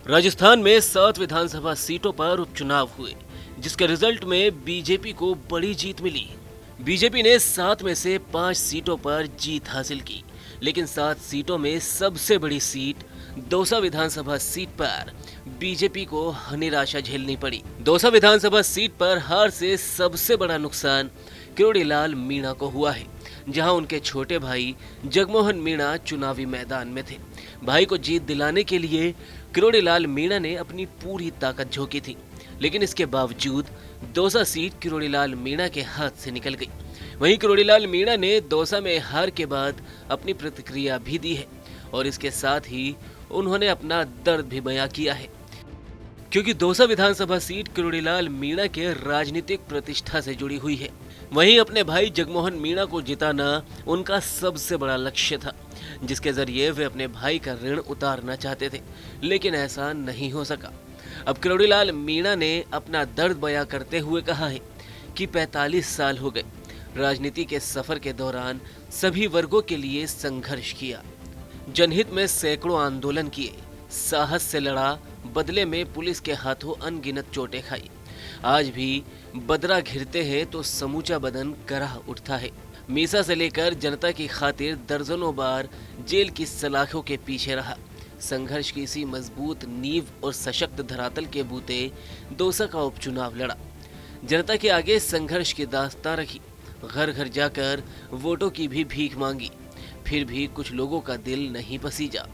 राजस्थान में 7 विधानसभा सीटों पर उपचुनाव हुए, जिसके रिजल्ट में बीजेपी को बड़ी जीत मिली। बीजेपी ने 7 में से 5 सीटों पर जीत हासिल की, लेकिन 7 सीटों में सबसे बड़ी सीट दौसा विधानसभा सीट पर बीजेपी को निराशा झेलनी पड़ी। दौसा विधानसभा सीट पर हार से सबसे बड़ा नुकसान किरोड़ीलाल मीणा को हुआ है, जहां उनके छोटे भाई जगमोहन मीणा चुनावी मैदान में थे। भाई को जीत दिलाने के लिए किरोड़ीलाल मीणा ने अपनी पूरी ताकत झोंकी थी, लेकिन इसके बावजूद दौसा सीट किरोड़ीलाल मीणा के हाथ से निकल गई। वहीं किरोड़ीलाल मीणा ने दौसा में हार के बाद अपनी प्रतिक्रिया भी दी है और इसके साथ ही उन्होंने अपना दर्द भी बयां किया है, क्योंकि दौसा विधानसभा सीट किरोड़ीलाल मीणा के राजनीतिक प्रतिष्ठा से जुड़ी हुई है। वहीं अपने भाई जगमोहन मीणा को जिताना उनका सबसे बड़ा लक्ष्य था, जिसके जरिए वे अपने भाई का ऋण उतारना चाहते थे, लेकिन ऐसा नहीं हो सका। अब किरोड़ीलाल मीणा ने अपना दर्द बयां करते हुए कहा है कि 45 साल हो गए, राजनीति के सफर के दौरान सभी वर्गों के लिए संघर्ष किया, जनहित में सैकड़ों आंदोलन किए, साहस से लड़ा, बदले में पुलिस के हाथों अनगिनत चोटें खाई। आज भी बदरा घिरते हैं तो समूचा बदन कराह उठता है। मीसा से लेकर जनता की खातिर दर्जनों बार जेल की सलाखों के पीछे रहा। संघर्ष की इसी मजबूत नींव और सशक्त धरातल के बूते दौसा का उपचुनाव लड़ा। जनता के आगे संघर्ष की दास्तां रखी, घर घर जाकर वोटों की भी भीख मांगी। फिर भी कुछ लोगों का दिल नहीं पसीजा।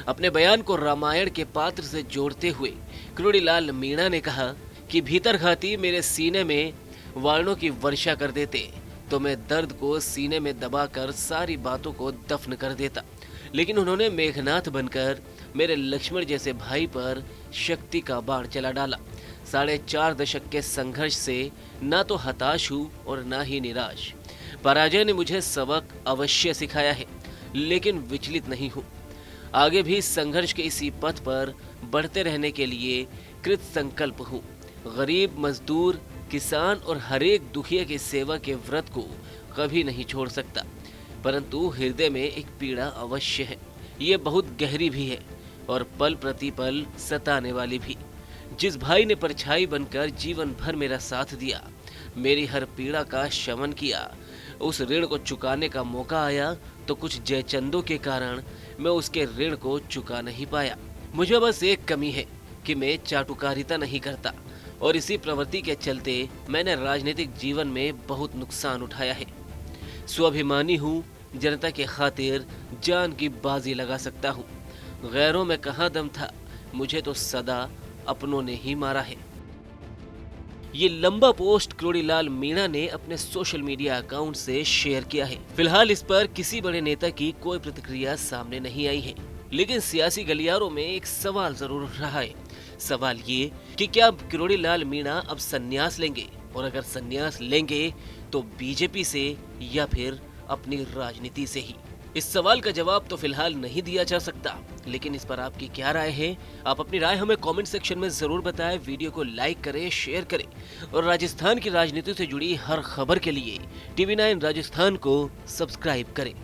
अपने बयान को रामायण के पात्र से जोड़ते हुए किरोड़ीलाल मीणा ने कहा कि भीतर घाती मेरे सीने में वारणों की वर्षा कर देते तो मैं दर्द को सीने में दबाकर सारी बातों को दफन कर देता, लेकिन उन्होंने मेघनाथ बनकर मेरे लक्ष्मण जैसे भाई पर शक्ति का बाण चला डाला। 4.5 दशक के संघर्ष से ना तो हताश हूँ और ना ही निराश। पराजय ने मुझे सबक अवश्य सिखाया है, लेकिन विचलित नहीं हूँ। आगे भी संघर्ष के इसी पथ पर बढ़ते रहने के लिए कृत संकल्प हूँ। गरीब, मजदूर, किसान और हरेक दुखिया की सेवा के व्रत को कभी नहीं छोड़ सकता, परंतु हृदय में एक पीड़ा अवश्य है। ये बहुत गहरी भी है और पल प्रति पल सताने वाली भी। जिस भाई ने परछाई बनकर जीवन भर मेरा साथ दिया, मेरी हर पीड़ा का शमन किया, उस ऋण को चुकाने का मौका आया तो कुछ जयचंदों के कारण मैं उसके ऋण को चुका नहीं पाया। मुझे बस एक कमी है कि मैं चाटुकारिता नहीं करता, और इसी प्रवृत्ति के चलते मैंने राजनीतिक जीवन में बहुत नुकसान उठाया है। स्वाभिमानी हूँ, जनता के खातिर जान की बाजी लगा सकता हूँ। गैरों में कहाँ दम था, मुझे तो सदा अपनों ने ही मारा है। ये लंबा पोस्ट किरोड़ीलाल मीणा ने अपने सोशल मीडिया अकाउंट से शेयर किया है। फिलहाल इस पर किसी बड़े नेता की कोई प्रतिक्रिया सामने नहीं आई है, लेकिन सियासी गलियारों में एक सवाल जरूर रहा है। सवाल ये कि क्या किरोड़ीलाल मीणा अब संन्यास लेंगे, और अगर संन्यास लेंगे तो बीजेपी से या फिर अपनी राजनीति से ही। इस सवाल का जवाब तो फिलहाल नहीं दिया जा सकता, लेकिन इस पर आपकी क्या राय है? आप अपनी राय हमें कमेंट सेक्शन में जरूर बताएं। वीडियो को लाइक करें, शेयर करें और राजस्थान की राजनीति से जुड़ी हर खबर के लिए TV9 राजस्थान को सब्सक्राइब करें।